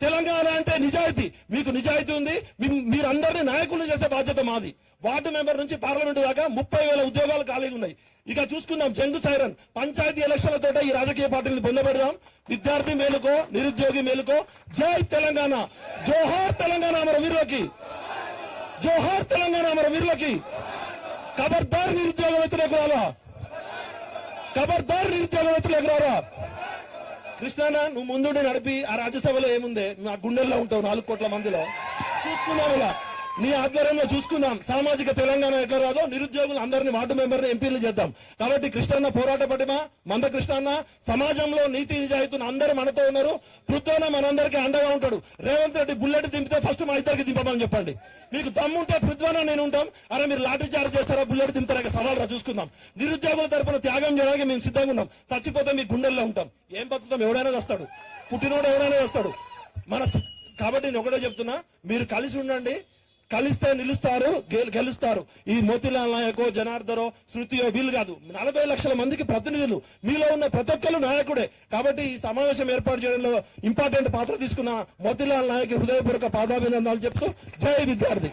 తెలంగాణ అంటే నిజాయితీ. మీకు నిజాయితీ ఉంది. మీరందరినీ నాయకులు చేసే బాధ్యత మాది. వార్డు మెంబర్ నుంచి పార్లమెంటు దాకా 30,000 ఉద్యోగాలు ఖాళీగా ఉన్నాయి. ఇక చూసుకుందాం జంగు సైరన్. పంచాయతీ ఎలక్షన్లతో ఈ రాజకీయ పార్టీని పొందబెడదాం. విద్యార్థి మేలుకో, నిరుద్యోగి మేలుకో. జై తెలంగాణ, జోహార్ తెలంగాణ అమర వీరులకి, జోహార్ తెలంగాణ అమర వీరులకి. ఖబర్దార్ నిరుద్యోగ వ్యతిరేకురాలా, ఖబర్దార్ నిరుద్యోగ వ్యతిరేకురాలా. కృష్ణాన్న, నువ్వు ముందుండి నడిపి ఆ రాజ్యసభలో ఏముంది, నా గుండెల్లో ఉంటావు 4 కోట్ల మందిలో. చూసుకుందాం, ఇలా నీ ఆధ్వర్యంలో చూసుకుందాం. సామాజిక తెలంగాణ ఎట్లా రాదో నిరుద్యోగులు అందరినీ వార్డు మెంబర్ని ఎంపీలు చేద్దాం. కాబట్టి కృష్ణాన్న పోరాట పటిమ, మంద కృష్ణాన్న సమాజంలో నీతి నిజాయితీని అందరూ మనతో ఉన్నారు. పృథ్వన్న మనందరికీ అండగా ఉంటాడు. రేవంత్ రెడ్డి బుల్లెట్ దింపితే ఫస్ట్ మా ఇద్దరికి దింపమని చెప్పండి. మీకు దమ్ముంటే పృథ్వన్న నేను ఉంటాం. అరే మీరు లాఠీ చార్జ్ చేస్తారా, బుల్లెట్ దింపుతారా, సవాల్ రా చూసుకుందాం. నిరుద్యోగుల తరపున త్యాగం చేయడానికి మేము సిద్ధంగా ఉన్నాం. చచ్చిపోతే మీ గుండెల్లో ఉంటాం. ఏం బతుకుతాం, ఎవడైనా వస్తాడు, పుట్టినోడు ఎవరైనా వస్తాడు కాబట్టి నేను ఒకటే చెప్తున్నా, మీరు కలిసి ఉండండి. కలిస్తే నిలుస్తారు, గెలుస్తారు. ఈ మోతీలాల్ నాయకో, జనార్దనో, శృతియో వీళ్ళు కాదు. 40 లక్షల మందికి ప్రతినిధులు. మీలో ఉన్న ప్రతి ఒక్కరు నాయకుడే. కాబట్టి ఈ సమావేశం ఏర్పాటు చేయడంలో ఇంపార్టెంట్ పాత్ర తీసుకున్న మోతీలాల్ నాయక్ హృదయపూర్వక పాదాభినందనలు చెప్తూ జై విద్యార్థి.